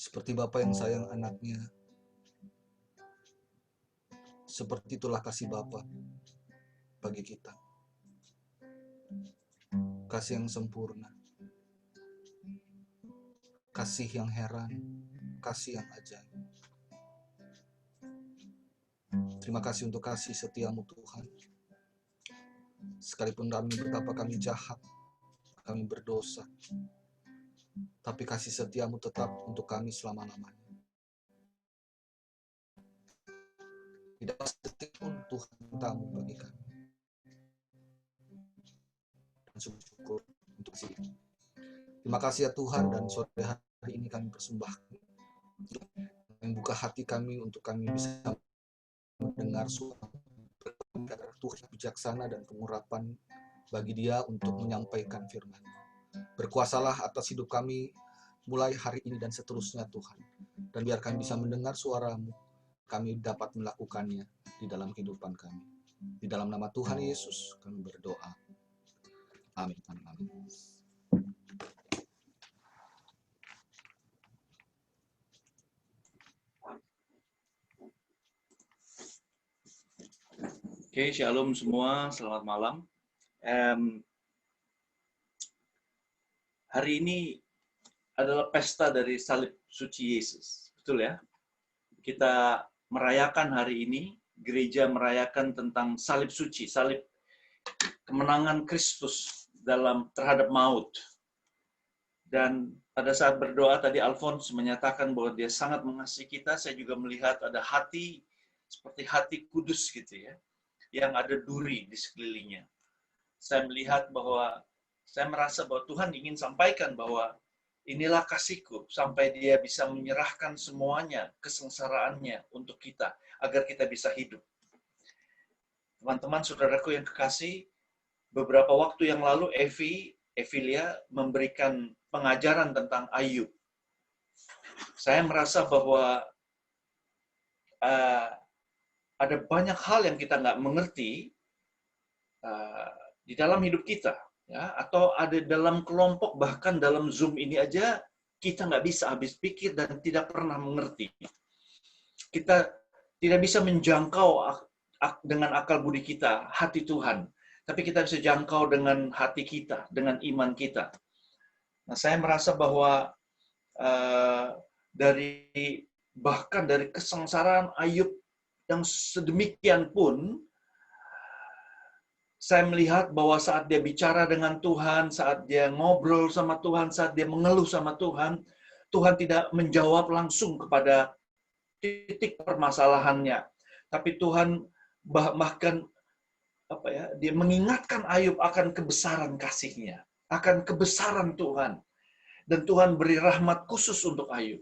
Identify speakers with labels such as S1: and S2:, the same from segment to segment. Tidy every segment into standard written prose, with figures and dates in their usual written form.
S1: Seperti Bapa yang sayang anaknya, seperti itulah kasih Bapa bagi kita. Kasih yang sempurna, kasih yang heran, kasih yang ajaib. Terima kasih untuk kasih setiamu Tuhan. Sekalipun betapa kami jahat, kami berdosa, tapi kasih setiamu tetap untuk kami selama-lamanya. Tidak sedetik pun Tuhan tamu bagi kami. Dan syukur untuk itu. Terima kasih ya Tuhan, dan sore hari ini kami persembahkan. Membuka hati kami untuk kami bisa mendengar suara Tuhan bijaksana dan pengurapan bagi Dia untuk menyampaikan firman. Berkuasalah atas hidup kami mulai hari ini dan seterusnya Tuhan. Dan biar kami bisa mendengar suara-Mu, kami dapat melakukannya di dalam kehidupan kami. Di dalam nama Tuhan Yesus kami berdoa. Amin. Amin. Amin.
S2: Oke, shalom semua, selamat malam. Hari ini adalah pesta dari salib suci Yesus, betul ya? Kita merayakan hari ini, gereja merayakan tentang salib suci, salib kemenangan Kristus terhadap maut. Dan pada saat berdoa tadi Alphonse menyatakan bahwa dia sangat mengasihi kita. Saya juga melihat ada hati seperti hati kudus gitu ya, yang ada duri di sekelilingnya. Saya merasa bahwa Tuhan ingin sampaikan bahwa inilah kasihku, sampai dia bisa menyerahkan semuanya, kesengsaraannya untuk kita, agar kita bisa hidup. Teman-teman, saudaraku yang kekasih, beberapa waktu yang lalu Evilia memberikan pengajaran tentang Ayub. Saya merasa bahwa ada banyak hal yang kita nggak mengerti di dalam hidup kita, ya, atau ada dalam kelompok, bahkan dalam Zoom ini aja kita nggak bisa habis pikir dan tidak pernah mengerti. Kita tidak bisa menjangkau dengan akal budi kita hati Tuhan, tapi kita bisa jangkau dengan hati kita, dengan iman kita. Nah, saya merasa bahwa bahkan dari kesengsaraan Ayub yang sedemikian pun, saya melihat bahwa saat dia bicara dengan Tuhan, saat dia ngobrol sama Tuhan, saat dia mengeluh sama Tuhan, Tuhan tidak menjawab langsung kepada titik permasalahannya. Tapi Tuhan bahkan dia mengingatkan Ayub akan kebesaran kasih-Nya, akan kebesaran Tuhan. Dan Tuhan beri rahmat khusus untuk Ayub.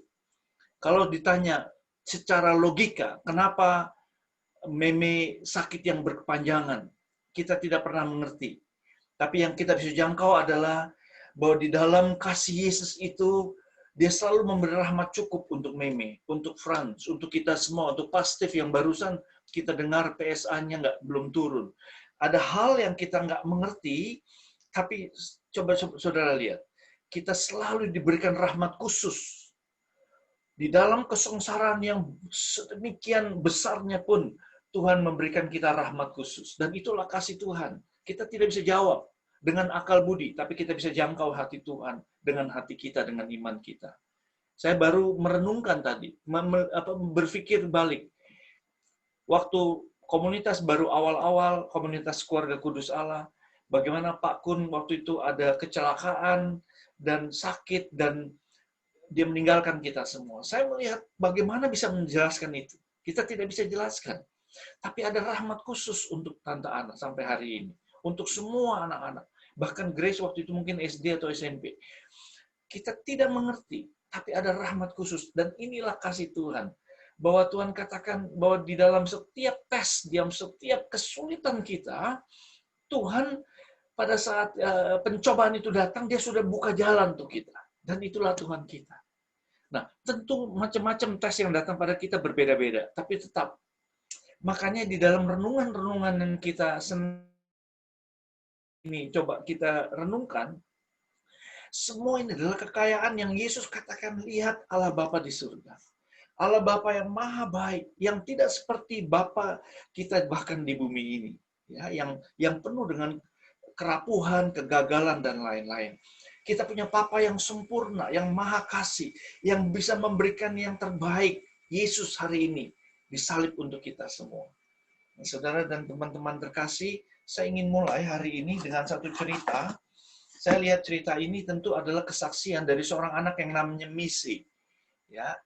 S2: Kalau ditanya secara logika, kenapa meme sakit yang berkepanjangan? Kita tidak pernah mengerti. Tapi yang kita bisa jangkau adalah bahwa di dalam kasih Yesus itu, dia selalu memberi rahmat cukup untuk Meme, untuk Franz, untuk kita semua, untuk Pastif yang barusan kita dengar PSA-nya belum turun. Ada hal yang kita nggak mengerti, tapi coba saudara lihat, kita selalu diberikan rahmat khusus. Di dalam kesengsaraan yang sedemikian besarnya pun, Tuhan memberikan kita rahmat khusus. Dan itulah kasih Tuhan. Kita tidak bisa jawab dengan akal budi, tapi kita bisa jangkau hati Tuhan dengan hati kita, dengan iman kita. Saya baru merenungkan tadi, berpikir balik. Waktu komunitas baru awal-awal, komunitas keluarga kudus Allah, bagaimana Pak Kun waktu itu ada kecelakaan dan sakit, dan dia meninggalkan kita semua. Saya melihat bagaimana bisa menjelaskan itu. Kita tidak bisa jelaskan. Tapi ada rahmat khusus untuk Tante Ana sampai hari ini. Untuk semua anak-anak. Bahkan Grace waktu itu mungkin SD atau SMP. Kita tidak mengerti, tapi ada rahmat khusus. Dan inilah kasih Tuhan. Bahwa Tuhan katakan bahwa di dalam setiap tes, di dalam setiap kesulitan kita, Tuhan pada saat pencobaan itu datang, dia sudah buka jalan untuk kita. Dan itulah Tuhan kita. Nah, tentu macam-macam tes yang datang pada kita berbeda-beda. Tapi tetap, makanya di dalam renungan-renungan yang kita ini coba kita renungkan, Semua ini adalah kekayaan yang Yesus katakan, lihat Allah Bapa di surga. Allah Bapa yang maha baik, yang tidak seperti Bapa kita bahkan di bumi ini. Ya, yang penuh dengan kerapuhan, kegagalan, dan lain-lain. Kita punya Papa yang sempurna, yang maha kasih, yang bisa memberikan yang terbaik. Yesus hari ini disalib untuk kita semua. Nah, saudara dan teman-teman terkasih, saya ingin mulai hari ini dengan satu cerita. Saya lihat cerita ini tentu adalah kesaksian dari seorang anak yang namanya Missy. Ya,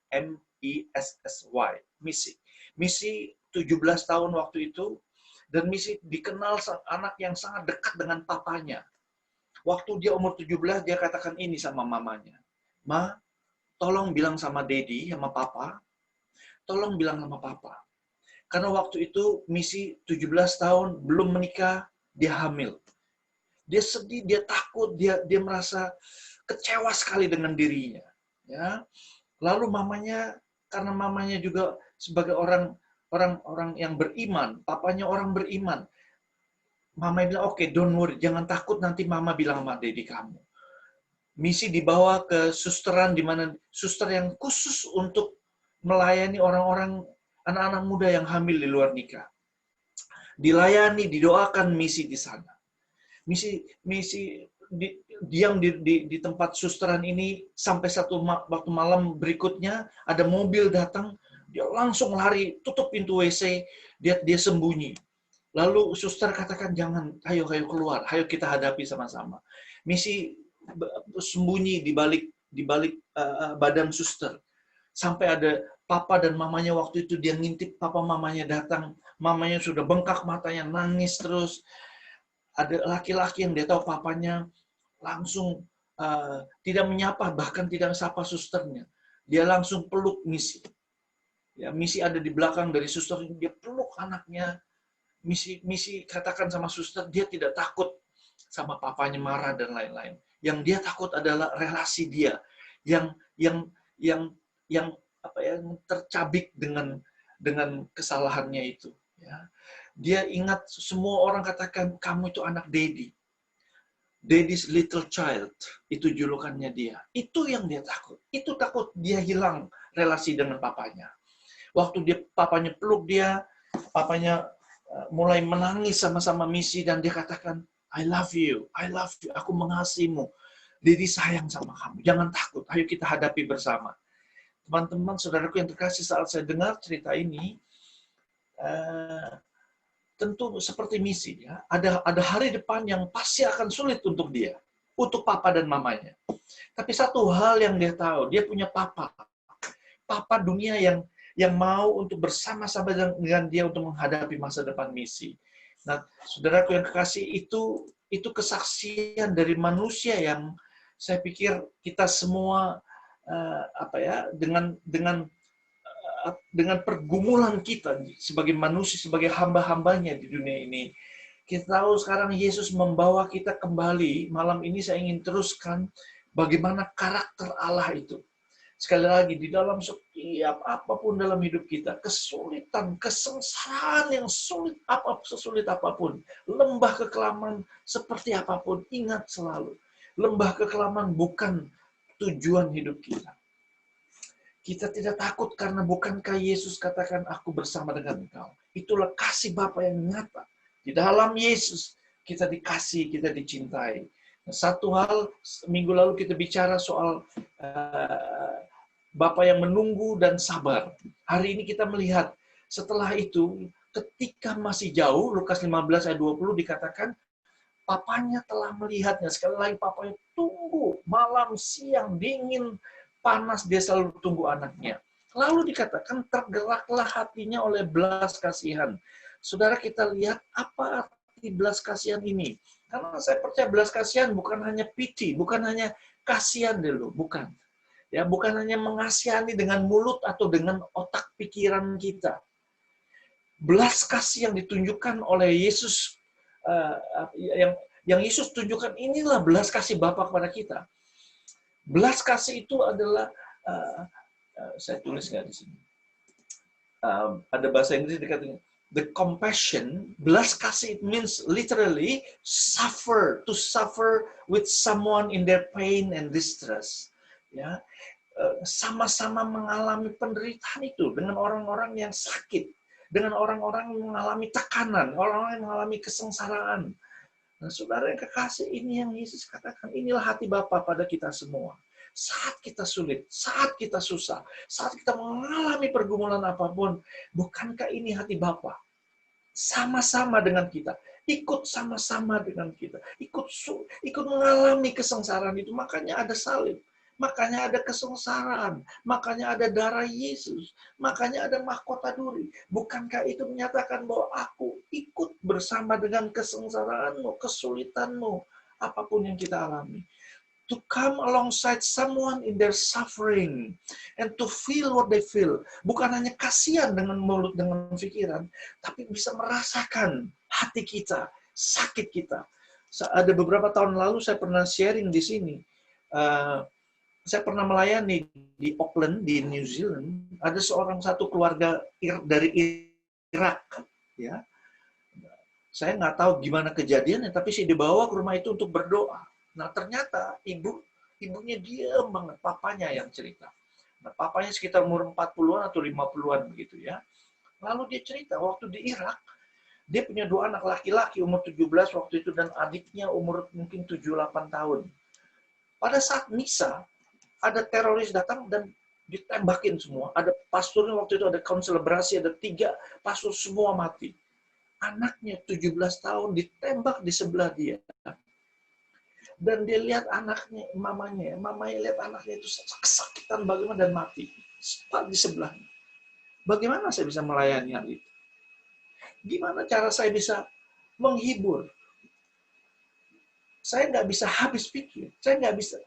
S2: Missy. Missy 17 tahun waktu itu, dan Missy dikenal anak yang sangat dekat dengan papanya. Waktu dia umur 17, dia katakan ini sama mamanya. Ma, tolong bilang sama Daddy, sama Papa. Tolong bilang sama Papa. Karena waktu itu Missy 17 tahun, belum menikah, dia hamil. Dia sedih, dia takut, dia merasa kecewa sekali dengan dirinya. Ya. Lalu mamanya, karena mamanya juga sebagai orang yang beriman, papanya orang beriman, mama bilang, oke, don't worry, jangan takut, nanti mama bilang sama Daddy kamu. Missy dibawa ke susteran, di mana suster yang khusus untuk melayani orang-orang, anak-anak muda yang hamil di luar nikah. Dilayani, didoakan Missy di sana. Missy diam di tempat susteran ini sampai waktu malam berikutnya ada mobil datang, dia langsung lari, tutup pintu WC, dia sembunyi. Lalu suster katakan, jangan, ayo keluar, ayo kita hadapi sama-sama. Missy sembunyi di balik badan suster. Sampai ada papa dan mamanya waktu itu, dia ngintip papa mamanya datang, mamanya sudah bengkak matanya, nangis terus. Ada laki-laki yang dia tahu papanya, langsung tidak menyapa, bahkan tidak sapa susternya. Dia langsung peluk Missy. Ya, Missy ada di belakang dari suster, dia peluk anaknya. Missy katakan sama suster, dia tidak takut sama papanya marah dan lain-lain. Yang dia takut adalah relasi dia yang tercabik dengan kesalahannya itu. Ya. Dia ingat semua orang katakan, kamu itu anak Daddy. Daddy's little child. Itu julukannya dia. Itu yang dia takut. Itu takut dia hilang relasi dengan papanya. Waktu papanya peluk dia, papanya mulai menangis sama-sama Missy, dan dia katakan, I love you, aku mengasihimu. Daddy sayang sama kamu, jangan takut, ayo kita hadapi bersama. Teman-teman, saudaraku yang terkasih, saat saya dengar cerita ini, tentu seperti Missy, ya, ada hari depan yang pasti akan sulit untuk dia, untuk papa dan mamanya. Tapi satu hal yang dia tahu, dia punya papa dunia yang mau untuk bersama-sama dengan dia untuk menghadapi masa depan Missy. Nah, saudaraku yang kekasih, itu kesaksian dari manusia yang saya pikir kita semua dengan pergumulan kita sebagai manusia, sebagai hamba-hambanya di dunia ini. Kita tahu sekarang Yesus membawa kita kembali. Malam ini saya ingin teruskan bagaimana karakter Allah itu. Sekali lagi, di dalam setiap apapun dalam hidup kita, kesulitan, kesengsaraan yang sulit, sesulit apapun, lembah kekelaman seperti apapun, ingat selalu, lembah kekelaman bukan tujuan hidup kita. Kita tidak takut karena bukankah Yesus katakan, aku bersama dengan engkau. Itulah kasih Bapa yang nyata. Di dalam Yesus, kita dikasih, kita dicintai. Satu hal, minggu lalu kita bicara soal Bapa yang menunggu dan sabar. Hari ini kita melihat, setelah itu, ketika masih jauh, Lukas 15 ayat 20 dikatakan, papanya telah melihatnya. Sekali lagi, papanya tunggu, malam, siang, dingin, panas, dia selalu tunggu anaknya. Lalu dikatakan, tergeraklah hatinya oleh belas kasihan. Saudara, kita lihat apa arti belas kasihan ini. Karena saya percaya belas kasihan bukan hanya pity, bukan hanya kasihan dulu, bukan. Ya, bukan hanya mengasihani dengan mulut atau dengan otak pikiran kita. Belas kasih yang ditunjukkan oleh Yesus, yang Yesus tunjukkan, inilah belas kasih Bapa kepada kita. Belas kasih itu adalah, saya tulis nggak di sini? Ada bahasa Inggris dikatakan, The compassion, belas kasih, it means literally to suffer with someone in their pain and distress. Ya, sama-sama mengalami penderitaan itu dengan orang-orang yang sakit, dengan orang-orang yang mengalami tekanan, orang-orang yang mengalami kesengsaraan. Nah, saudara yang kekasih, ini yang Yesus katakan, inilah hati Bapa pada kita semua. Saat kita sulit, saat kita susah, saat kita mengalami pergumulan apapun, bukankah ini hati Bapa? Sama-sama dengan kita, ikut sama-sama dengan kita, ikut mengalami kesengsaraan itu. Makanya ada salib, makanya ada kesengsaraan, makanya ada darah Yesus, makanya ada mahkota duri. Bukankah itu menyatakan bahwa aku ikut bersama dengan kesengsaraanmu, kesulitanmu, apapun yang kita alami. To come alongside someone in their suffering and to feel what they feel. Bukan hanya kasihan dengan mulut, dengan pikiran, tapi bisa merasakan hati kita, sakit kita. Ada beberapa tahun lalu saya pernah sharing di sini. Saya pernah melayani di Auckland, di New Zealand. Ada satu keluarga dari Irak, ya. Saya nggak tahu gimana kejadiannya, tapi saya dibawa ke rumah itu untuk berdoa. Nah, ternyata ibunya diam banget, papanya yang cerita. Nah, papanya sekitar umur 40-an atau 50-an begitu ya. Lalu dia cerita, waktu di Irak, dia punya 2 anak laki-laki umur 17 waktu itu, dan adiknya umur mungkin 7-8 tahun. Pada saat misa, ada teroris datang dan ditembakin semua. Ada pastornya waktu itu, ada konselebrasi, ada 3 pastor, semua mati. Anaknya 17 tahun ditembak di sebelah dia. Dan dia lihat anaknya, mamanya lihat anaknya itu kesakitan bagaimana dan mati di sebelahnya. Bagaimana saya bisa melayani hal itu? Gimana cara saya bisa menghibur? Saya nggak bisa habis pikir. Saya nggak bisa,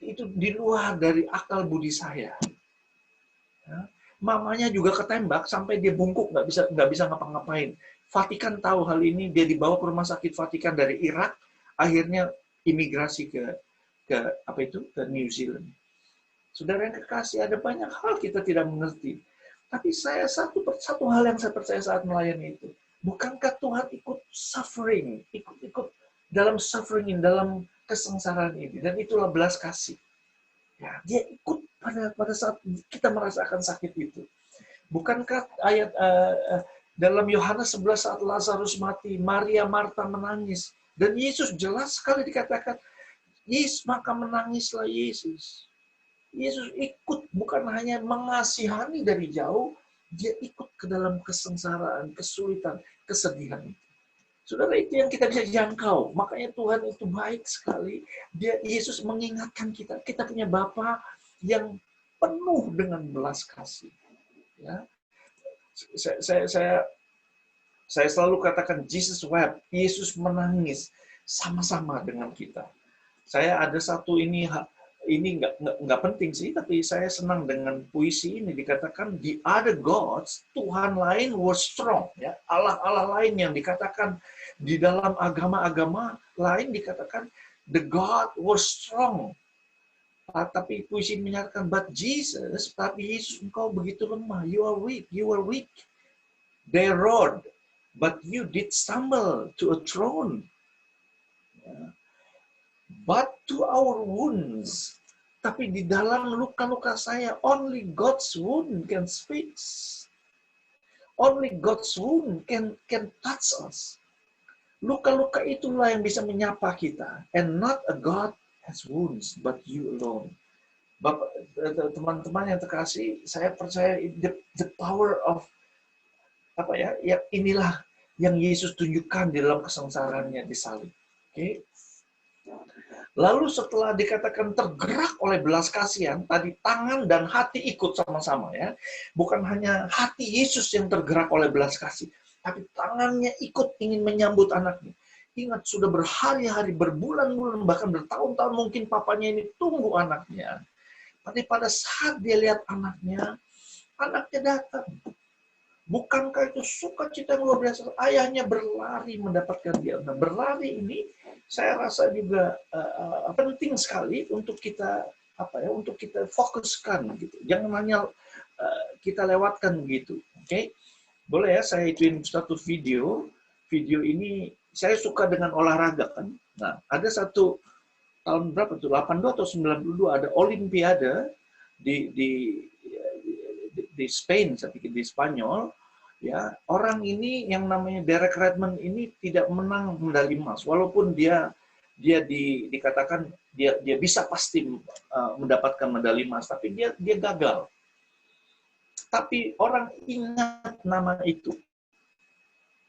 S2: itu di luar dari akal budi saya. Ya. Mamanya juga ketembak sampai dia bungkuk, nggak bisa ngapa-ngapain. Vatikan tahu hal ini, dia dibawa ke rumah sakit Vatikan dari Irak, akhirnya imigrasi ke New Zealand. Saudara yang kekasih, ada banyak hal kita tidak mengerti. Tapi saya satu hal yang saya percaya saat melayani itu, bukankah Tuhan ikut suffering, ikut dalam suffering, dalam kesengsaraan ini, dan itulah belas kasih. Ya, dia ikut pada saat kita merasakan sakit itu. Bukankah ayat dalam Yohanes 11 saat Lazarus mati, Maria Marta menangis, dan Yesus jelas sekali dikatakan, maka menangislah Yesus. Yesus ikut, bukan hanya mengasihani dari jauh, dia ikut ke dalam kesengsaraan, kesulitan, kesedihan. Saudara, itu yang kita bisa jangkau. Makanya Tuhan itu baik sekali. Yesus mengingatkan kita. Kita punya Bapa yang penuh dengan belas kasih. Ya. Saya selalu katakan Jesus wept. Yesus menangis sama-sama dengan kita. Saya ada satu ini nggak penting sih, tapi saya senang dengan puisi ini. Dikatakan the other gods, Tuhan lain were strong, ya, Allah lain yang dikatakan di dalam agama-agama lain dikatakan the God was strong. Tapi puisi menyatakan but Jesus, tapi Yesus, engkau begitu lemah, you are weak. They roared, but you did stumble to a throne. But to our wounds, tapi di dalam luka-luka saya, only God's wound can speak. Only God's wound can touch us. Luka-luka itulah yang bisa menyapa kita. And not a God has wounds, but you alone. Bapak, teman-teman yang terkasih, saya percaya the power of inilah yang Yesus tunjukkan di dalam kesengsaraannya di salib. Oke. Lalu setelah dikatakan tergerak oleh belas kasihan, tadi tangan dan hati ikut sama-sama ya. Bukan hanya hati Yesus yang tergerak oleh belas kasih, tapi tangannya ikut ingin menyambut anaknya. Ingat, sudah berhari-hari, berbulan-bulan, bahkan bertahun-tahun mungkin papanya ini tunggu anaknya. Tapi pada saat dia lihat anaknya datang. Bukankah itu sukacita yang luar biasa? Ayahnya berlari mendapatkan dia. Nah, berlari ini saya rasa juga penting sekali untuk kita untuk kita fokuskan gitu. Jangan hanya kita lewatkan begitu. Oke? Boleh ya saya ituin satu video. Video ini saya suka dengan olahraga kan. Nah, ada satu tahun berapa tuh? 82 atau 92 ada Olimpiade di Spain, saya pikir di Spanyol. Ya, orang ini yang namanya Derek Redmond ini tidak menang medali emas, walaupun dia dikatakan dia bisa pasti mendapatkan medali emas, tapi dia gagal. Tapi orang ingat nama itu,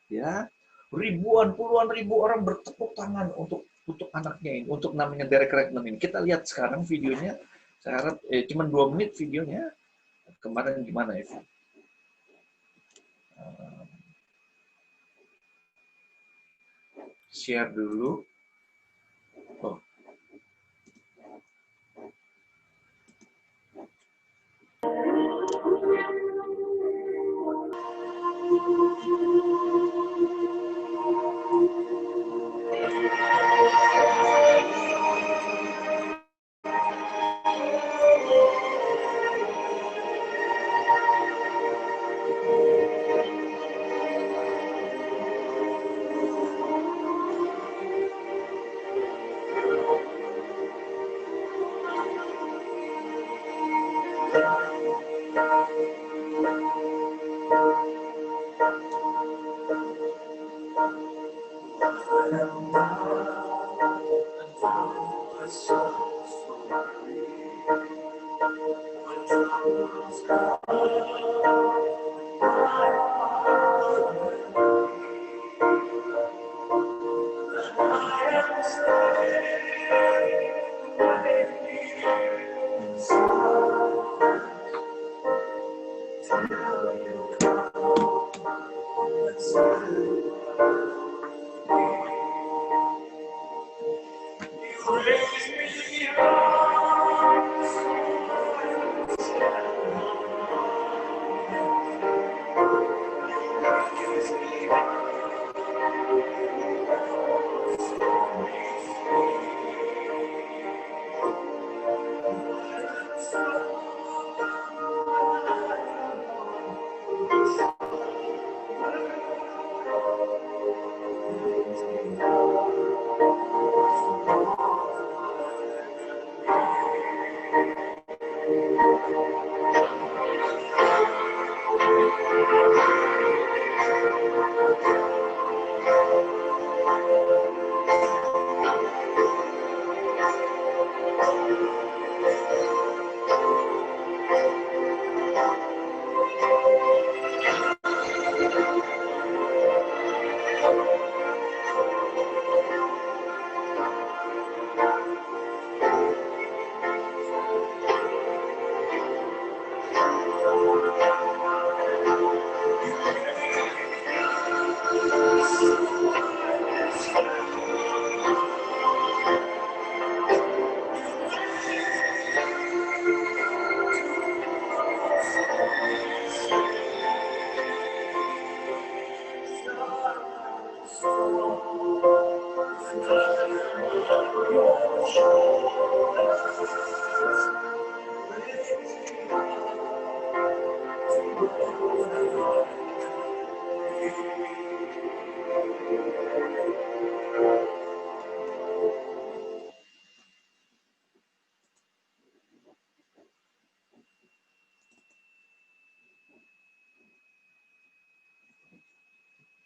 S2: ya, ribuan, puluhan ribu orang bertepuk tangan untuk anaknya ini, untuk namanya Derek Redmond ini. Kita lihat sekarang videonya, saya harap cuma 2 menit videonya. Kemarin gimana ya? Share dulu. Oh.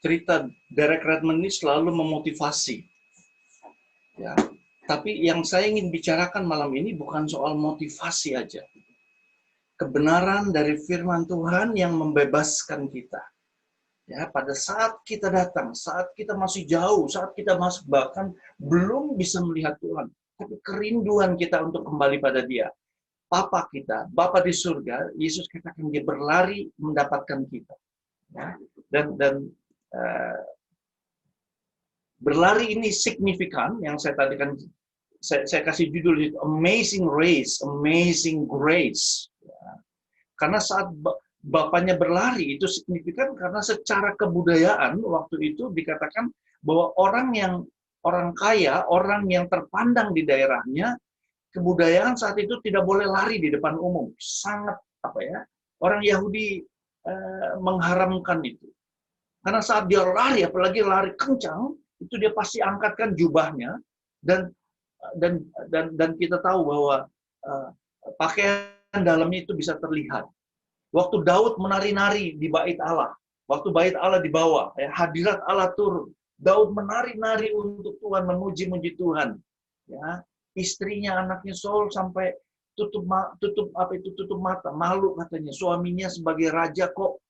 S2: Cerita Derek Redmond ini selalu memotivasi. Ya. Tapi yang saya ingin bicarakan malam ini bukan soal motivasi aja. Kebenaran dari firman Tuhan yang membebaskan kita. Ya, pada saat kita datang, saat kita masih jauh, saat kita masih bahkan belum bisa melihat Tuhan, tapi kerinduan kita untuk kembali pada Dia. Papa kita, Bapa di surga, Yesus katakan Dia berlari mendapatkan kita. Ya. Dan berlari ini signifikan, yang saya tadi kan saya kasih judul itu Amazing Race, Amazing Grace. Ya. Karena saat bapaknya berlari itu signifikan karena secara kebudayaan waktu itu dikatakan bahwa orang kaya, orang yang terpandang di daerahnya, kebudayaan saat itu tidak boleh lari di depan umum. Sangat orang Yahudi mengharamkan itu. Karena saat dia lari, apalagi lari kencang, itu dia pasti angkatkan jubahnya, dan kita tahu bahwa pakaian dalamnya itu bisa terlihat. Waktu Daud menari-nari di bait Allah, waktu bait Allah dibawa, hadirat Allah turun, Daud menari-nari untuk Tuhan, memuji-muji Tuhan. Ya, istrinya, anaknya Saul sampai tutup mata, malu katanya. Suaminya sebagai raja kok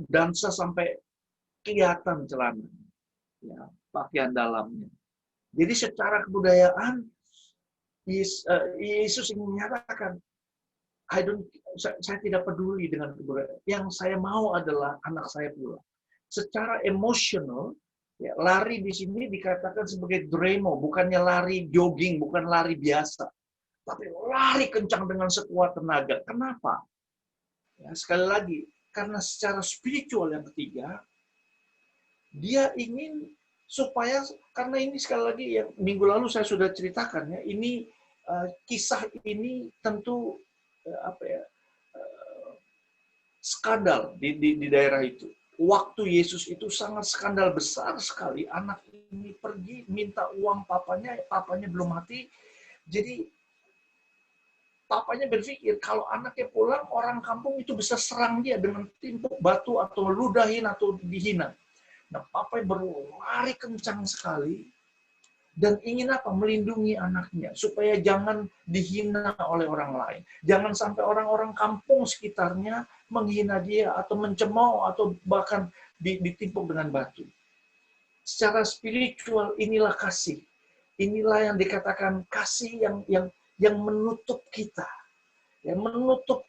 S2: dansa sampai kelihatan celana, ya, pakaian dalamnya. Jadi secara kebudayaan Yesus ingin menyatakan, saya tidak peduli dengan kebudayaan. Yang saya mau adalah anak saya pulang. Secara emosional, ya, lari di sini dikatakan sebagai dremo, bukannya lari jogging, bukan lari biasa, tapi lari kencang dengan sekuat tenaga. Kenapa? Ya, sekali lagi, karena secara spiritual yang ketiga, dia ingin supaya, karena ini sekali lagi yang minggu lalu saya sudah ceritakan, ya, ini kisah ini tentu skandal di daerah itu. Waktu Yesus itu sangat skandal besar sekali. Anak ini pergi minta uang papanya belum mati. Jadi papanya berpikir kalau anaknya pulang, orang kampung itu bisa serang dia dengan timpuk batu atau ludahin atau dihina. Nah, papa berlari kencang sekali dan ingin apa? Melindungi anaknya supaya jangan dihina oleh orang lain. Jangan sampai orang-orang kampung sekitarnya menghina dia atau mencemooh atau bahkan ditimpuk dengan batu. Secara spiritual inilah kasih. Inilah yang dikatakan kasih yang menutup kita. Yang menutup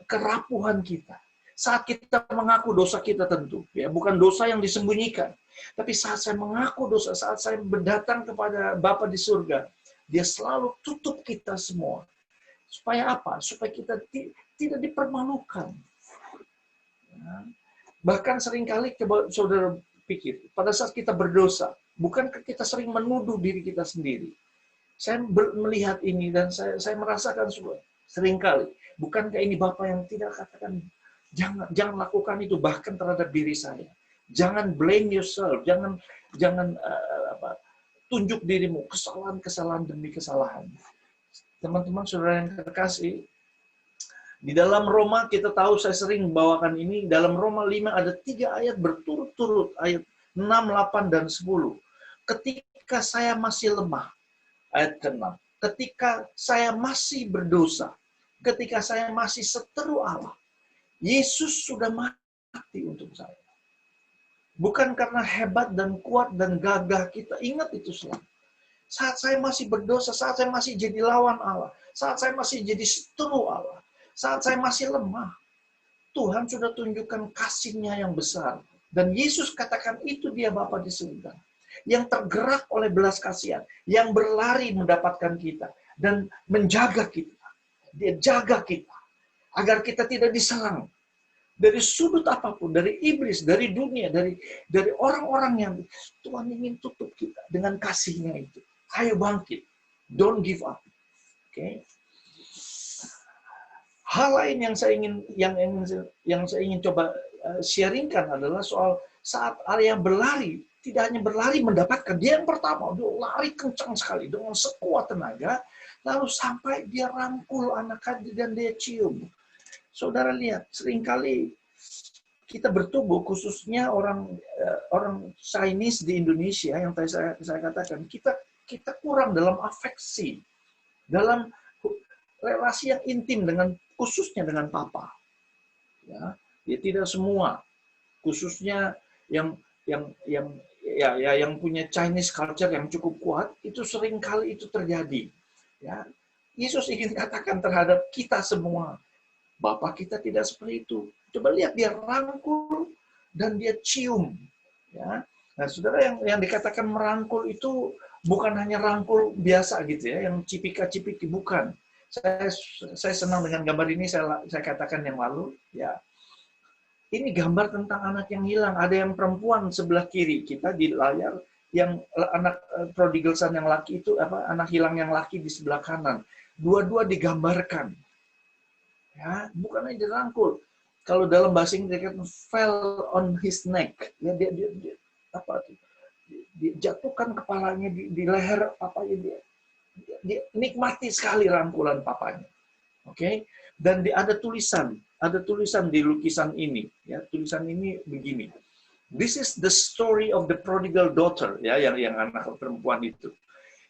S2: kerapuhan kita. Saat kita mengaku dosa kita tentu, ya, bukan dosa yang disembunyikan. Tapi saat saya mengaku dosa, saat saya berdatang kepada Bapa di surga, dia selalu tutup kita semua. Supaya apa? Supaya kita tidak dipermalukan. Ya. Bahkan seringkali, coba saudara pikir, pada saat kita berdosa, bukankah kita sering menuduh diri kita sendiri? Saya melihat ini dan saya merasakan seringkali. Bukankah ini Bapa yang tidak katakan, jangan lakukan itu bahkan terhadap diri saya. Jangan blame yourself, jangan tunjuk dirimu, kesalahan demi kesalahan. Teman-teman saudara yang terkasih, di dalam Roma kita tahu, saya sering membawakan ini, dalam Roma 5 ada 3 ayat berturut-turut, ayat 6, 8, dan 10. Ketika saya masih lemah, ayat ke-6, ketika saya masih berdosa, ketika saya masih seteru Allah, Yesus sudah mati untuk saya. Bukan karena hebat dan kuat dan gagah kita. Ingat itu selalu. Saat saya masih berdosa, saat saya masih jadi lawan Allah, saat saya masih jadi seteru Allah, saat saya masih lemah, Tuhan sudah tunjukkan kasih-Nya yang besar. Dan Yesus katakan itu dia Bapa di surga. Yang tergerak oleh belas kasihan, yang berlari mendapatkan kita dan menjaga kita. Dia jaga kita agar kita tidak diserang dari sudut apapun, dari iblis, dari dunia, dari orang-orang yang Tuhan ingin tutup kita dengan kasih-Nya itu. Ayo bangkit, don't give up. Oke. Hal lain yang saya ingin coba sharingkan adalah soal saat Arya berlari, tidak hanya berlari mendapatkan, dia yang pertama, dia lari kencang sekali dengan sekuat tenaga, lalu sampai dia rangkul anak dan dia cium. Saudara lihat, seringkali kita bertumbuh, khususnya orang Chinese di Indonesia, yang tadi saya katakan, kita kurang dalam afeksi, dalam relasi yang intim dengan, khususnya dengan papa. Ya, dia tidak semua, khususnya yang punya Chinese culture yang cukup kuat, itu seringkali itu terjadi. Ya, Yesus ingin katakan terhadap kita semua, Bapa kita tidak seperti itu. Coba lihat, dia rangkul dan dia cium. Ya. Nah, saudara, yang dikatakan merangkul itu bukan hanya rangkul biasa gitu ya, yang cipika-cipiki, bukan. Saya senang dengan gambar ini, saya katakan yang lalu. Ya, ini gambar tentang anak yang hilang. Ada yang perempuan sebelah kiri kita di layar, yang anak prodigal son yang laki itu, anak hilang yang laki di sebelah kanan. Dua-dua digambarkan. Ya, bukan hanya dirangkul. Kalau dalam bahasa Inggris kan fell on his neck. Ya, dia apa tuh? Dia jatuhkan kepalanya di leher papanya dia nikmati sekali rangkulan papanya. Oke? Dan ada tulisan di lukisan ini, ya. Tulisan ini begini. This is the story of the prodigal daughter, ya, yang anak perempuan itu.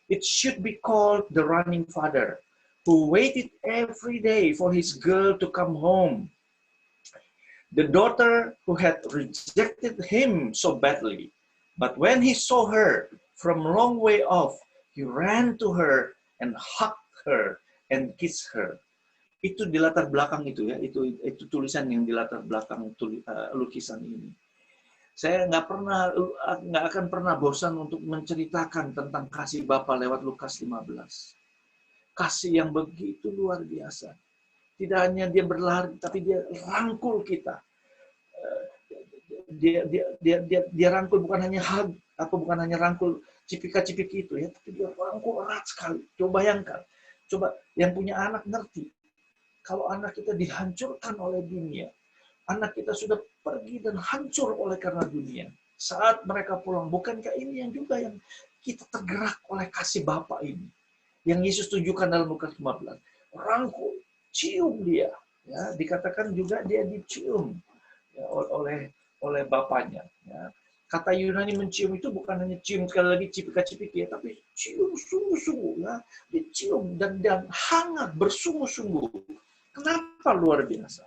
S2: It should be called the running father, who waited every day for his girl to come home. The daughter who had rejected him so badly, but when he saw her from a long way off, he ran to her and hugged her and kissed her. Itu di latar belakang itu, ya, itu tulisan yang di latar belakang lukisan ini. Saya nggak akan pernah bosan untuk menceritakan tentang kasih Bapa lewat Lukas 15. Kasih yang begitu luar biasa. Tidak hanya dia berlari, tapi dia rangkul kita. Dia rangkul bukan hanya hug, bukan hanya rangkul cipika-cipiki itu, ya, tapi dia rangkul erat sekali. Coba bayangkan, coba yang punya anak ngerti. Kalau anak kita dihancurkan oleh dunia, anak kita sudah pergi dan hancur oleh karena dunia. Saat mereka pulang, bukankah ini yang juga yang kita tergerak oleh kasih Bapa ini? Yang Yesus tunjukkan dalam Lukas 15. Rangkul, cium dia. Ya, dikatakan juga dia dicium, ya, oleh Bapaknya. Ya. Kata Yunani mencium itu bukan hanya cium sekali lagi cipika-cipiki, ya, tapi cium sungguh-sungguh. Ya. Dicium dan hangat, bersungguh-sungguh. Kenapa luar biasa?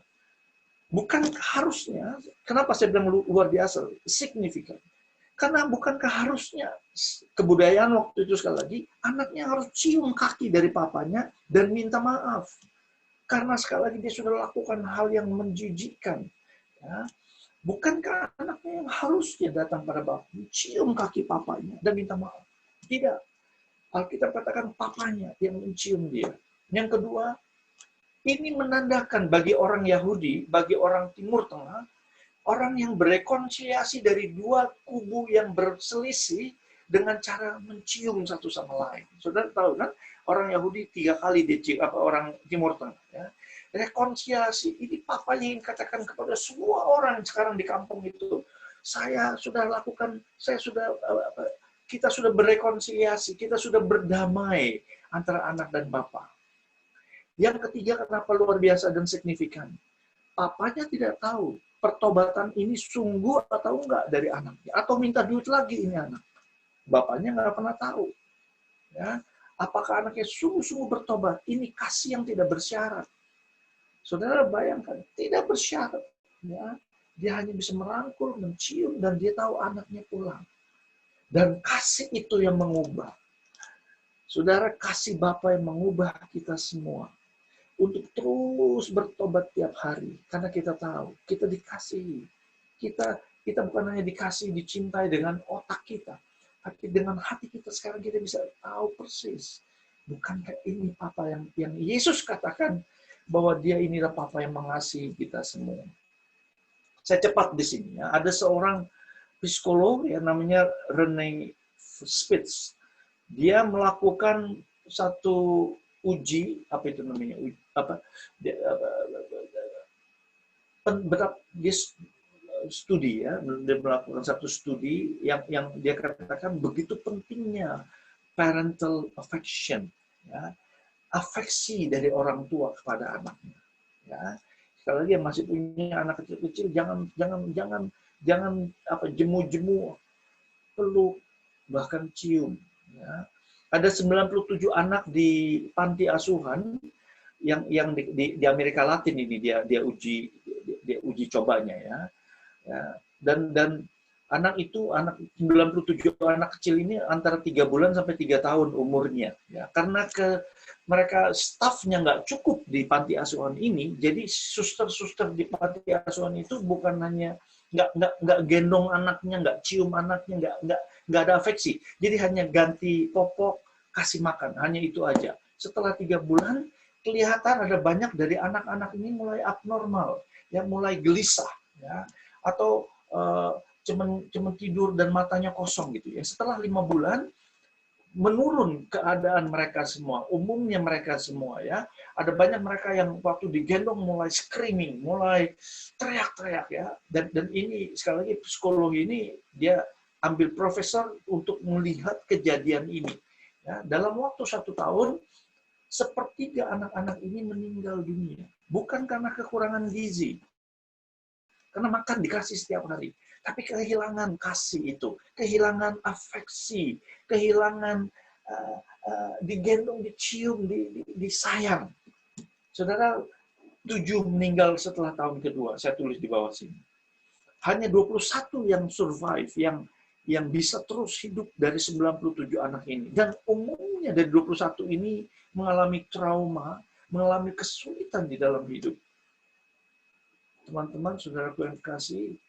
S2: Bukan harusnya, kenapa saya bilang luar biasa, signifikan. Karena bukankah harusnya kebudayaan waktu itu sekali lagi, anaknya harus cium kaki dari papanya dan minta maaf. Karena sekali lagi dia sudah lakukan hal yang menjijikkan. Ya. Bukankah anaknya yang harusnya datang pada bapak, cium kaki papanya dan minta maaf? Tidak. Alkitab katakan papanya yang mencium dia. Yang kedua, ini menandakan bagi orang Yahudi, bagi orang Timur Tengah, orang yang berekonsiliasi dari dua kubu yang berselisih dengan cara mencium satu sama lain. Saudara tahu kan, orang Yahudi 3 kali dicium, orang Timur Tengah. Ya. Rekonsiliasi, ini papanya yang katakan kepada semua orang sekarang di kampung itu, kita sudah berekonsiliasi, kita sudah berdamai antara anak dan bapa. Yang ketiga, kenapa luar biasa dan signifikan? Papanya tidak tahu pertobatan ini sungguh atau enggak dari anaknya, atau minta duit lagi ini anak. Bapaknya nggak pernah tahu. Ya, apakah anaknya sungguh-sungguh bertobat? Ini kasih yang tidak bersyarat. Saudara bayangkan, tidak bersyarat. Ya, dia hanya bisa merangkul, mencium, dan dia tahu anaknya pulang. Dan kasih itu yang mengubah. Saudara, kasih Bapa yang mengubah kita semua. Untuk terus bertobat tiap hari. Karena kita tahu, kita dikasihi. Kita bukan hanya dikasihi, dicintai dengan otak kita. Tapi dengan hati kita sekarang kita bisa tahu persis. Bukankah ini Papa yang Yesus katakan bahwa dia inilah Papa yang mengasihi kita semua. Saya cepat di sini. Ya. Ada seorang psikolog yang namanya Rene Spitz. Dia melakukan satu uji, apa itu namanya? Dia studi, ya, dia melakukan satu studi yang dia katakan begitu pentingnya parental affection, ya, afeksi dari orang tua kepada anaknya. Ya. Sekali lagi yang masih punya anak kecil-kecil, jangan jemu-jemu, peluk, bahkan cium. Ya. Ada 97 anak di panti asuhan yang di Amerika Latin ini dia uji cobanya, ya. Ya. Dan anak 97 anak kecil ini antara 3 bulan sampai 3 tahun umurnya, ya. Karena mereka stafnya nggak cukup di panti asuhan ini, jadi suster-suster di panti asuhan itu bukan hanya nggak gendong anaknya, nggak cium anaknya, nggak ada afeksi. Jadi hanya ganti popok, kasih makan, hanya itu aja. Setelah 3 bulan, kelihatan ada banyak dari anak-anak ini mulai abnormal, ya, mulai gelisah, ya, atau cuman tidur dan matanya kosong gitu. Ya. Setelah 5 bulan, menurun keadaan mereka semua, umumnya mereka semua ya. Ada banyak mereka yang waktu digendong mulai screaming, mulai teriak-teriak ya. Dan ini sekali lagi psikologi ini dia ambil profesor untuk melihat kejadian ini. Ya, dalam waktu 1 tahun, sepertiga anak-anak ini meninggal dunia. Bukan karena kekurangan gizi, karena makan dikasih setiap hari. Tapi kehilangan kasih itu, kehilangan afeksi, kehilangan digendong, dicium, disayang. Saudara, 7 meninggal setelah tahun kedua. Saya tulis di bawah sini. Hanya 21 yang survive, yang bisa terus hidup dari 97 anak ini. Dan umumnya dari 21 ini mengalami trauma, mengalami kesulitan di dalam hidup. Teman-teman, saudaraku yang kasih,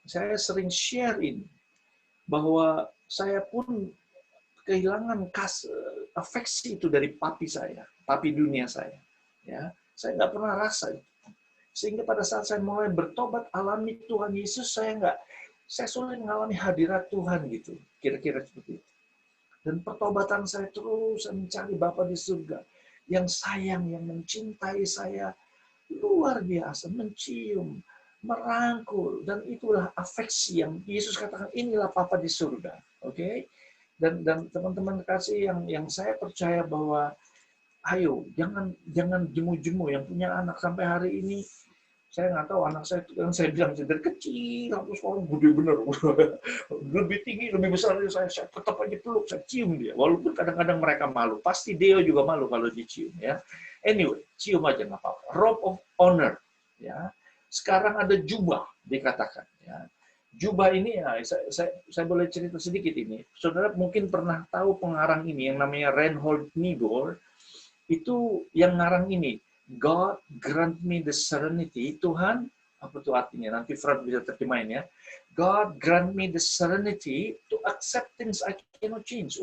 S2: saya sering share ini, bahwa saya pun kehilangan afeksi itu dari papi saya, papi dunia saya. Ya, saya nggak pernah rasa itu. Sehingga pada saat saya mulai bertobat, alami Tuhan Yesus, saya sulit mengalami hadirat Tuhan gitu, kira-kira seperti itu. Dan pertobatan saya terus mencari Bapa di surga, yang sayang, yang mencintai saya luar biasa, mencium, merangkul, dan itulah afeksi yang Yesus katakan, inilah Papa di surga. Oke? Dan teman-teman kasih yang saya percaya bahwa ayo jangan jemu-jemu yang punya anak sampai hari ini. Saya nggak tahu anak saya itu yang saya bilang dari kecil sampai sekarang gede bener, lebih tinggi, lebih besar dari saya tetap aja peluk, saya cium dia, walaupun kadang-kadang mereka malu, pasti Deo juga malu kalau dicium ya. Anyway, cium aja nggak apa-apa. Robe of honor ya. Sekarang ada jubah dikatakan ya. Jubah ini ya, saya boleh cerita sedikit ini. Saudara mungkin pernah tahu pengarang ini yang namanya Reinhold Niebuhr. Itu yang ngarang ini, God grant me the serenity. Tuhan, apa itu artinya? Nanti Fred bisa terjemahin ya. God grant me the serenity to accept things I cannot change.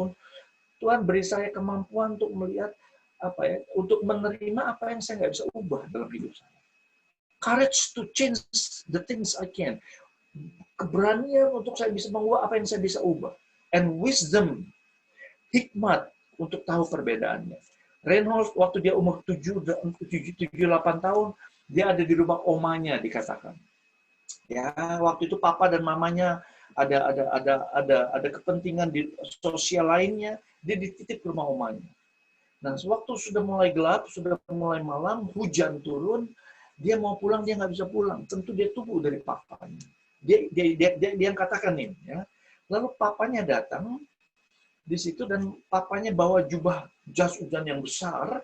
S2: Tuhan beri saya kemampuan untuk melihat apa ya, untuk menerima apa yang saya nggak bisa ubah dalam hidup saya. Courage to change the things I can. Keberanian untuk saya bisa mengubah apa yang saya bisa ubah. And wisdom, hikmat untuk tahu perbedaannya. Reinhold waktu dia umur 7-8 tahun, dia ada di rumah omanya dikatakan. Ya, waktu itu papa dan mamanya ada kepentingan di sosial lainnya, dia dititip ke rumah omanya. Nah, sewaktu sudah mulai gelap, sudah mulai malam, hujan turun, dia mau pulang, dia nggak bisa pulang. Tentu dia tunggu dari papanya. Dia yang katakan nih, ya. Lalu papanya datang di situ dan papanya bawa jubah jas hujan yang besar,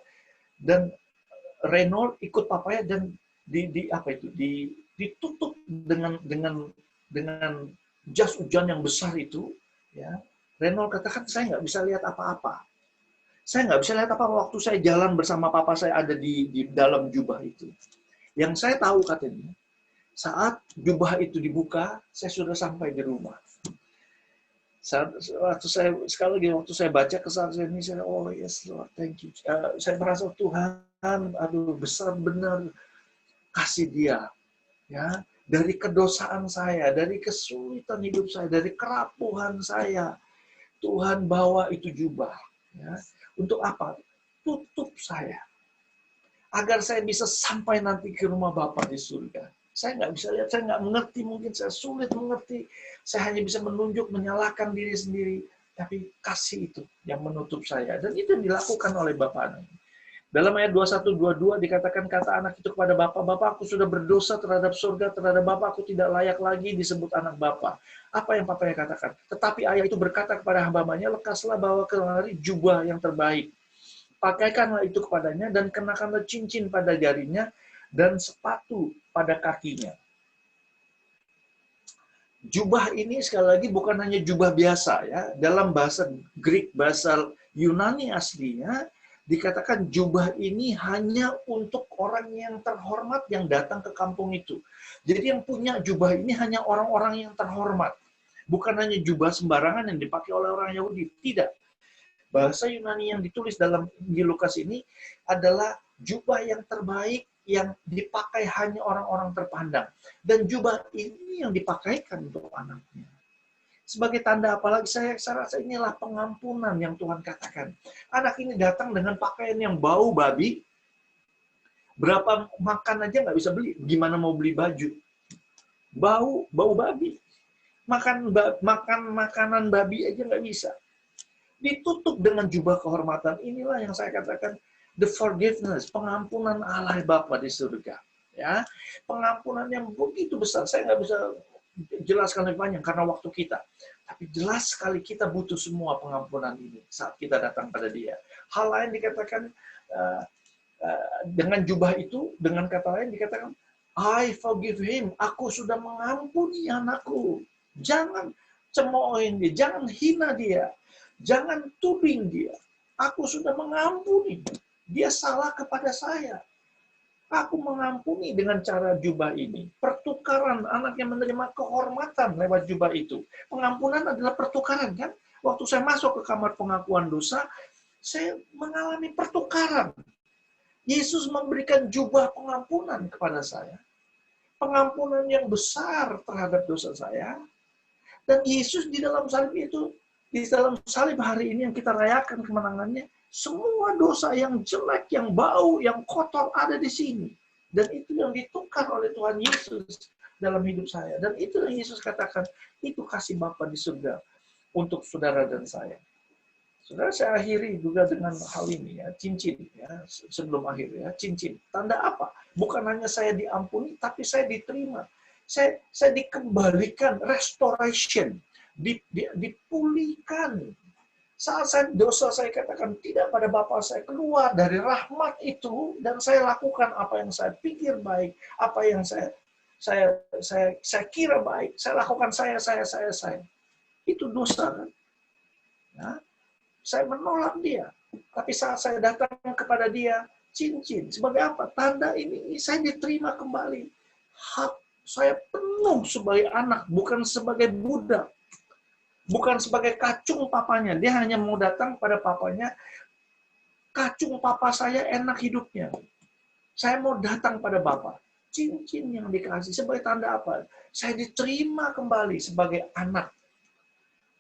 S2: dan Reinhold ikut papanya dan ditutup dengan jas hujan yang besar itu. Ya, Reinhold katakan, saya nggak bisa lihat apa-apa. Saya nggak bisa lihat apa waktu saya jalan bersama papa saya ada di dalam jubah itu. Yang saya tahu katanya, saat jubah itu dibuka, saya sudah sampai di rumah. Sekali lagi waktu saya baca kesaksian ini, saya oh yes Lord, thank you. Saya merasa Tuhan, aduh besar benar kasih dia, ya, dari kedosaan saya, dari kesulitan hidup saya, dari kerapuhan saya, Tuhan bawa itu jubah, ya, untuk apa? Tutup saya, agar saya bisa sampai nanti ke rumah Bapa di surga. Saya nggak bisa lihat, saya nggak mengerti, mungkin saya sulit mengerti. Saya hanya bisa menunjuk, menyalahkan diri sendiri. Tapi kasih itu yang menutup saya. Dan itu yang dilakukan oleh Bapak anak. Dalam ayat 21-22 dikatakan kata anak itu kepada Bapak, Bapak aku sudah berdosa terhadap surga, terhadap Bapak aku tidak layak lagi disebut anak Bapak. Apa yang papanya katakan? Tetapi ayah itu berkata kepada hamba-hambanya, lekaslah bawa kemari jubah yang terbaik. Pakaikanlah itu kepadanya dan kenakanlah cincin pada jarinya dan sepatu pada kakinya. Jubah ini sekali lagi bukan hanya jubah biasa ya. Dalam bahasa Greek, bahasa Yunani aslinya dikatakan jubah ini hanya untuk orang yang terhormat yang datang ke kampung itu. Jadi yang punya jubah ini hanya orang-orang yang terhormat. Bukan hanya jubah sembarangan yang dipakai oleh orang Yahudi. Tidak. Bahasa Yunani yang ditulis dalam Injil Lukas ini adalah jubah yang terbaik yang dipakai hanya orang-orang terpandang. Dan jubah ini yang dipakaikan untuk anaknya. Sebagai tanda apalagi saya rasa inilah pengampunan yang Tuhan katakan. Anak ini datang dengan pakaian yang bau babi. Berapa makan aja nggak bisa beli. Gimana mau beli baju? Bau babi. Makan makanan babi aja nggak bisa. Ditutup dengan jubah kehormatan. Inilah yang saya katakan the forgiveness, pengampunan Allah Bapa di surga. Ya, pengampunan yang begitu besar. Saya nggak bisa jelaskan lebih panjang karena waktu kita. Tapi jelas sekali kita butuh semua pengampunan ini saat kita datang pada Dia. Hal lain dikatakan dengan jubah itu, dengan kata lain dikatakan, I forgive him. Aku sudah mengampuni anakku. Jangan cemoohin dia, jangan hina dia, jangan tuding dia. Aku sudah mengampuni. Dia salah kepada saya. Aku mengampuni dengan cara jubah ini. Pertukaran, anak yang menerima kehormatan lewat jubah itu. Pengampunan adalah pertukaran, kan? Waktu saya masuk ke kamar pengakuan dosa, saya mengalami pertukaran. Yesus memberikan jubah pengampunan kepada saya. Pengampunan yang besar terhadap dosa saya. Dan Yesus di dalam salib itu, di dalam salib hari ini yang kita rayakan kemenangannya, semua dosa yang jelek, yang bau, yang kotor ada di sini. Dan itu yang ditukar oleh Tuhan Yesus dalam hidup saya. Dan itu yang Yesus katakan, itu kasih Bapa di surga untuk saudara dan saya. Saudara, saya akhiri juga dengan hal ini ya, cincin ya, sebelum akhir ya, cincin. Tanda apa? Bukan hanya saya diampuni, tapi saya diterima. Saya dikembalikan, restoration, dipulihkan. Saat saya dosa saya katakan tidak pada Bapa saya, keluar dari rahmat itu dan saya lakukan apa yang saya pikir baik, apa yang saya kira baik, saya lakukan saya. Itu dosa kan? Ya. Saya menolak dia. Tapi saat saya datang kepada dia, cincin. Sebagai apa? Tanda ini saya diterima kembali. Hak saya penuh sebagai anak, bukan sebagai budak. Bukan sebagai kacung papanya. Dia hanya mau datang pada papanya, kacung papa saya enak hidupnya. Saya mau datang pada Bapa. Cincin yang dikasih sebagai tanda apa? Saya diterima kembali sebagai anak.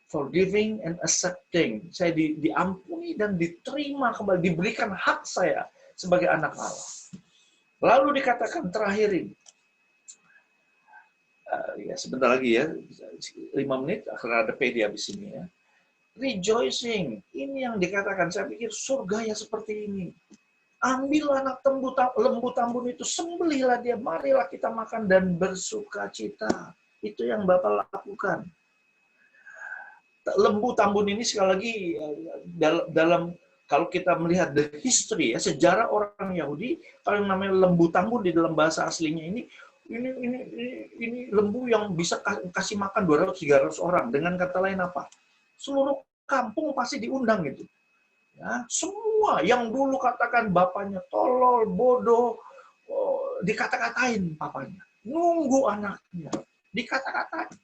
S2: Forgiving and accepting. Saya diampuni dan diterima kembali. Diberikan hak saya sebagai anak Allah. Lalu dikatakan terakhir ini. Ya sebentar lagi ya. 5 menit akan ada PD habis ini ya. Rejoicing. Ini yang dikatakan. Saya pikir surga ya seperti ini. Ambil anak lembu tambun itu. Sembelihlah dia. Marilah kita makan dan bersuka cita. Itu yang Bapak lakukan. Lembu tambun ini sekali lagi dalam kalau kita melihat the history ya, sejarah orang Yahudi, kalau yang namanya lembu tambun di dalam bahasa aslinya ini lembu yang bisa kasih makan 200-300 orang. Dengan kata lain apa? Seluruh kampung pasti diundang gitu. Ya, semua yang dulu katakan bapaknya tolol, bodoh, dikata-katain papanya. Nunggu anaknya, dikata-katain.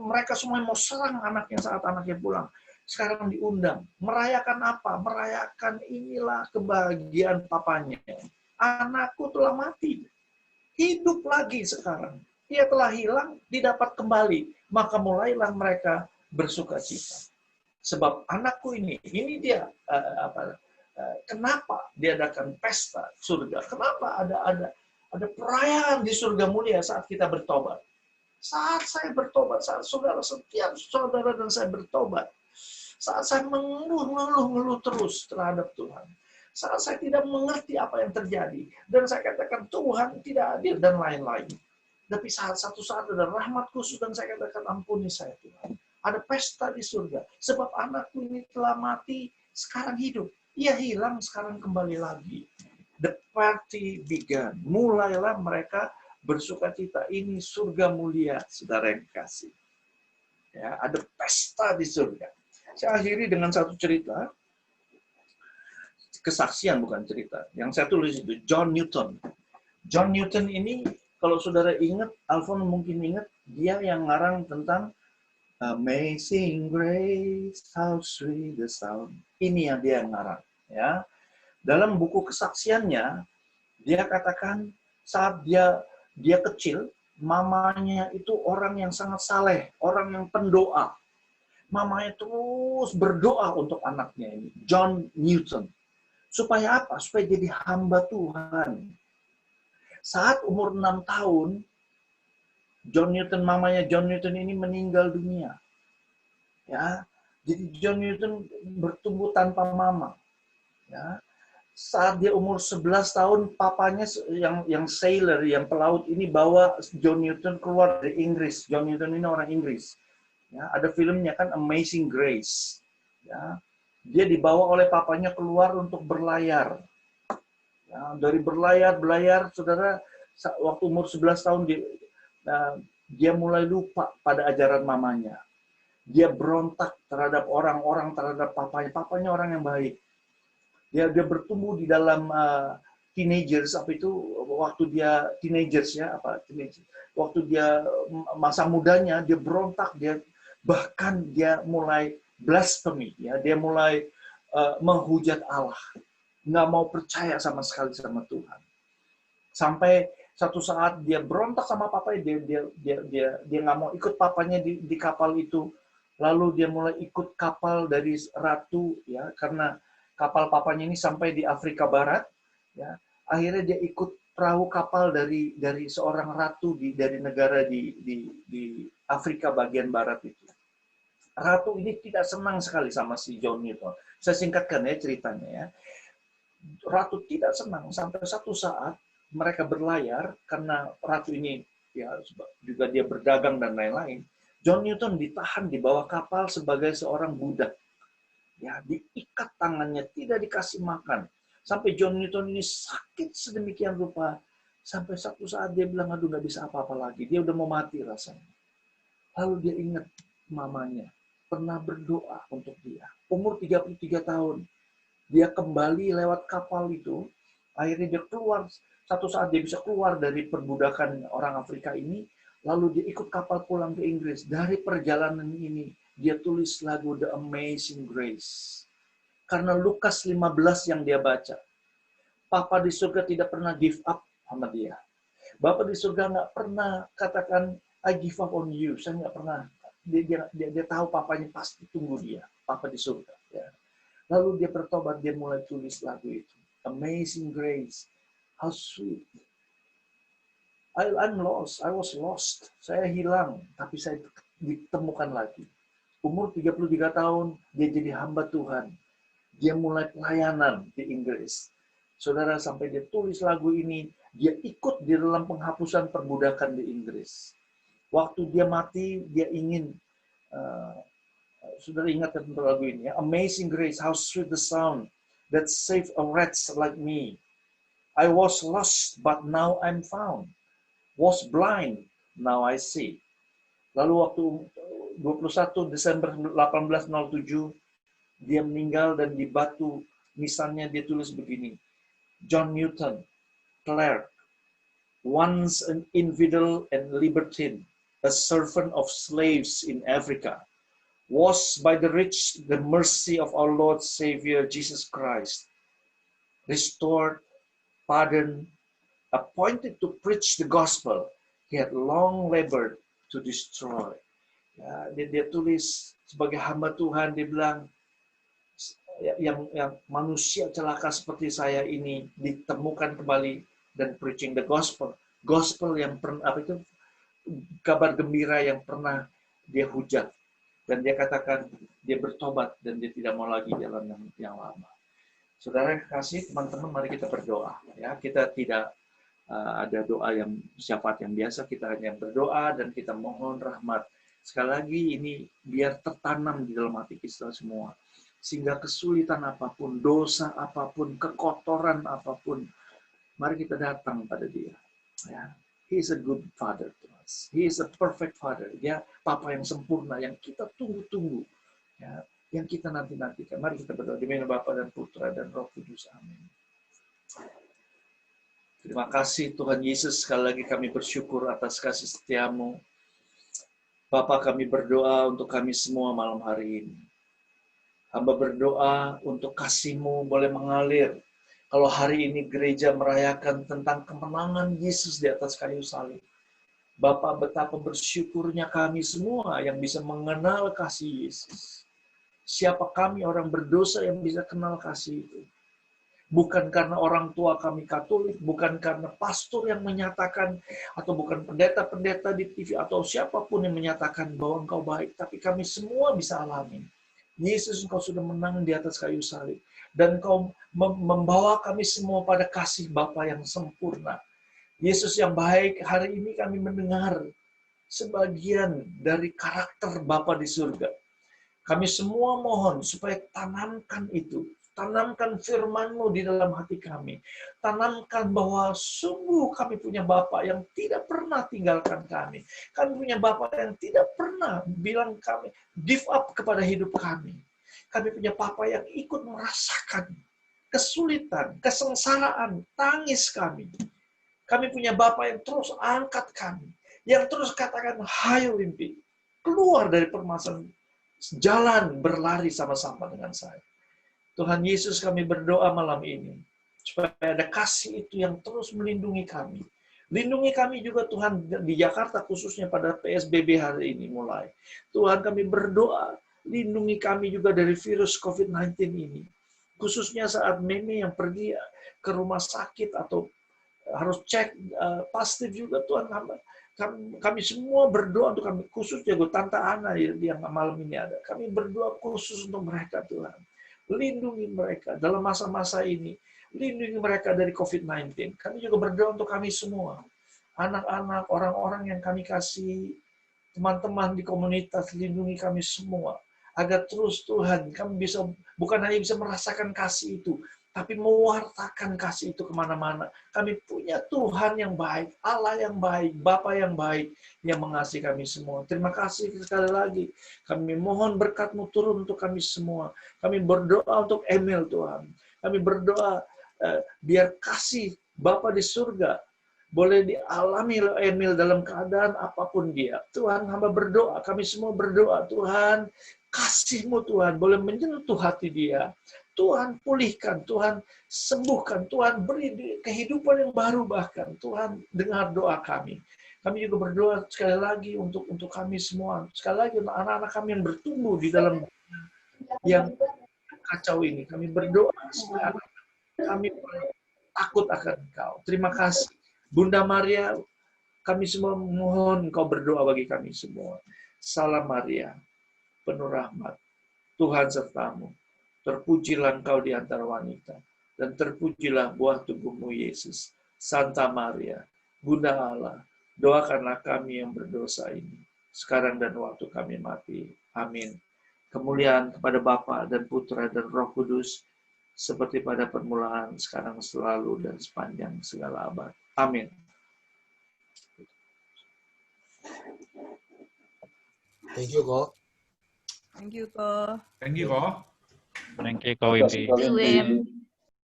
S2: Mereka semua mau serang anaknya saat anaknya pulang. Sekarang diundang. Merayakan apa? Merayakan inilah kebahagiaan papanya. Anakku telah mati. Hidup lagi sekarang. Dia telah hilang, didapat kembali. Maka mulailah mereka bersuka cita. Sebab anakku ini dia kenapa diadakan pesta surga? Kenapa ada perayaan di surga mulia saat kita bertobat? Saat saya bertobat, saat setiap saudara dan saya bertobat, saat saya mengeluh terus terhadap Tuhan, saat saya tidak mengerti apa yang terjadi, dan saya katakan Tuhan tidak adil dan lain-lain. Tapi satu saat ada rahmat khusus dan saya katakan ampuni saya Tuhan. Ada pesta di surga, sebab anakku ini telah mati, sekarang hidup. Ia hilang, sekarang kembali lagi. The party began. Mulailah mereka bersuka cita. Ini surga mulia, saudara yang kasih. Ya, ada pesta di surga. Saya akhiri dengan satu cerita. Kesaksian bukan cerita. Yang saya tulis itu John Newton. John Newton ini, kalau saudara ingat, Alfon mungkin ingat, dia yang ngarang tentang Amazing Grace, how sweet the sound. Ini yang dia ngarang. Ya. Dalam buku kesaksiannya, dia katakan saat dia kecil, mamanya itu orang yang sangat saleh, orang yang pendoa. Mamanya terus berdoa untuk anaknya ini, John Newton. Supaya apa? Supaya jadi hamba Tuhan. Saat umur 6 tahun, mamanya John Newton ini meninggal dunia. Ya, jadi John Newton bertumbuh tanpa mama. Ya, saat dia umur 11 tahun, papanya yang sailor, yang pelaut ini bawa John Newton keluar dari Inggris. John Newton ini orang Inggris. Ya, ada filmnya kan, Amazing Grace. Ya, dia dibawa oleh papanya keluar untuk berlayar. Ya, dari berlayar, saudara, waktu umur 11 tahun dia mulai lupa pada ajaran mamanya. Dia berontak terhadap orang-orang, terhadap papanya. Papanya orang yang baik. Dia bertumbuh di dalam teenagers, waktu dia teenagers ya, waktu dia masa mudanya, dia berontak, bahkan dia mulai blasphemy, ya, dia mulai menghujat Allah, nggak mau percaya sama sekali sama Tuhan. Sampai satu saat dia berontak sama papanya, dia nggak mau ikut papanya di kapal itu, lalu dia mulai ikut kapal dari ratu, ya, karena kapal papanya ini sampai di Afrika Barat, ya. Akhirnya dia ikut perahu kapal dari seorang ratu dari negara di Afrika bagian barat itu. Ratu ini tidak senang sekali sama si John Newton. Saya singkatkan ya ceritanya ya. Ratu tidak senang sampai satu saat mereka berlayar, karena ratu ini ya juga dia berdagang dan lain-lain. John Newton ditahan di bawah kapal sebagai seorang budak. Ya, diikat tangannya, tidak dikasih makan. Sampai John Newton ini sakit sedemikian rupa. Sampai satu saat dia bilang, aduh nggak bisa apa-apa lagi. Dia udah mau mati rasanya. Lalu dia ingat mamanya pernah berdoa untuk dia. Umur 33 tahun. Dia kembali lewat kapal itu. Akhirnya dia keluar. Satu saat dia bisa keluar dari perbudakan orang Afrika ini. Lalu dia ikut kapal pulang ke Inggris. Dari perjalanan ini, dia tulis lagu The Amazing Grace. Karena Lukas 15 yang dia baca. Papa di surga tidak pernah give up sama dia. Bapak di surga nggak pernah katakan, I give up on you. Saya nggak pernah. Dia tahu papanya pasti tunggu dia. Papa di surga. Ya. Lalu dia bertobat, dia mulai tulis lagu itu. Amazing Grace. How sweet. I'm lost. I was lost. Saya hilang. Tapi saya ditemukan lagi. Umur 33 tahun, dia jadi hamba Tuhan. Dia mulai pelayanan di Inggris. Saudara, sampai dia tulis lagu ini, dia ikut di dalam penghapusan perbudakan di Inggris. Waktu dia mati, dia ingin, saudara ingat tentang lagu ini ya, Amazing Grace, how sweet the sound that saved a wretch like me. I was lost, but now I'm found. Was blind, now I see. Lalu waktu 21 Desember 1807, dia meninggal dan di batu nisannya dia tulis begini. John Newton, clerk, once an infidel and libertine, a servant of slaves in Africa, was by the mercy of our Lord Savior Jesus Christ, restored, pardoned, appointed to preach the gospel he had long labored to destroy. Ya, dia tulis sebagai hamba Tuhan, dia bilang, yang manusia celaka seperti saya ini ditemukan kembali dan preaching the gospel yang kabar gembira yang pernah dia hujat, dan dia katakan dia bertobat dan dia tidak mau lagi jalan yang lama. Saudara kasih, teman-teman, mari kita berdoa ya. Kita tidak ada doa yang syafaat yang biasa, kita hanya berdoa dan kita mohon rahmat. Sekali lagi ini biar tertanam di dalam hati kita semua. Sehingga kesulitan apapun, dosa apapun, kekotoran apapun, mari kita datang pada dia. Ya. He is a good father to us. He is a perfect father. Dia Papa yang sempurna, yang kita tunggu-tunggu. Ya. Yang kita nanti-nantikan. Mari kita berdoa di nama Bapa dan Putra dan Roh Kudus. Amin. Terima kasih Tuhan Yesus, sekali lagi kami bersyukur atas kasih setiamu. Bapa, kami berdoa untuk kami semua malam hari ini. Hamba berdoa untuk kasih-Mu boleh mengalir. Kalau hari ini gereja merayakan tentang kemenangan Yesus di atas kayu salib. Bapa, betapa bersyukurnya kami semua yang bisa mengenal kasih Yesus. Siapa kami orang berdosa yang bisa kenal kasih itu? Bukan karena orang tua kami Katolik, bukan karena pastor yang menyatakan, atau bukan pendeta-pendeta di TV, atau siapapun yang menyatakan bahwa engkau baik, tapi kami semua bisa alami. Yesus, engkau sudah menang di atas kayu salib. Dan engkau membawa kami semua pada kasih Bapa yang sempurna. Yesus yang baik, hari ini kami mendengar sebagian dari karakter Bapa di surga. Kami semua mohon supaya tanamkan itu. Tanamkan firman-Mu di dalam hati kami. Tanamkan bahwa sungguh kami punya Bapa yang tidak pernah tinggalkan kami. Kami punya Bapa yang tidak pernah bilang kami give up kepada hidup kami. Kami punya Bapa yang ikut merasakan kesulitan, kesengsaraan, tangis kami. Kami punya Bapa yang terus angkat kami. Yang terus katakan, hayo mimpi. Keluar dari permasalahan. Jalan berlari sama-sama dengan saya. Tuhan Yesus, kami berdoa malam ini. Supaya ada kasih itu yang terus melindungi kami. Lindungi kami juga Tuhan di Jakarta khususnya pada PSBB hari ini mulai. Tuhan, kami berdoa. Lindungi kami juga dari virus COVID-19 ini. Khususnya saat Meme yang pergi ke rumah sakit atau harus cek positif juga Tuhan. Kami semua berdoa untuk kami, khusus jago Tante Ana yang malam ini ada. Kami berdoa khusus untuk mereka Tuhan. Lindungi mereka dalam masa-masa ini. Lindungi mereka dari COVID-19. Kami juga berdoa untuk kami semua. Anak-anak, orang-orang yang kami kasih, teman-teman di komunitas, lindungi kami semua. Agar terus Tuhan, kami bisa bukan hanya bisa merasakan kasih itu, tapi mewartakan kasih itu kemana-mana. Kami punya Tuhan yang baik, Allah yang baik, Bapa yang baik, yang mengasihi kami semua. Terima kasih sekali lagi. Kami mohon berkat-Mu turun untuk kami semua. Kami berdoa untuk Emil, Tuhan. Kami berdoa biar kasih Bapa di surga boleh dialami Emil dalam keadaan apapun dia. Tuhan, hamba berdoa, kami semua berdoa, Tuhan, kasih-Mu Tuhan boleh menyentuh hati dia. Tuhan pulihkan, Tuhan sembuhkan, Tuhan beri kehidupan yang baru bahkan. Tuhan dengar doa kami. Kami juga berdoa sekali lagi untuk kami semua. Sekali lagi untuk anak-anak kami yang bertumbuh di dalam yang kacau ini. Kami berdoa supaya anak kami takut akan Engkau. Terima kasih. Bunda Maria, kami semua mohon Engkau berdoa bagi kami semua. Salam Maria, penuh rahmat, Tuhan sertamu. Terpujilah Engkau di antara wanita, dan terpujilah buah tubuhmu Yesus. Santa Maria, Bunda Allah, doakanlah kami yang berdosa ini, sekarang dan waktu kami mati. Amin. Kemuliaan kepada Bapa dan Putra dan Roh Kudus, seperti pada permulaan, sekarang, selalu, dan sepanjang segala abad. Amin.
S1: Thank you, Ko.
S3: Thank you, Ko.
S4: Thank you, Ko.
S5: Thank you, Ko Wimpi.
S3: Thank you, Wim.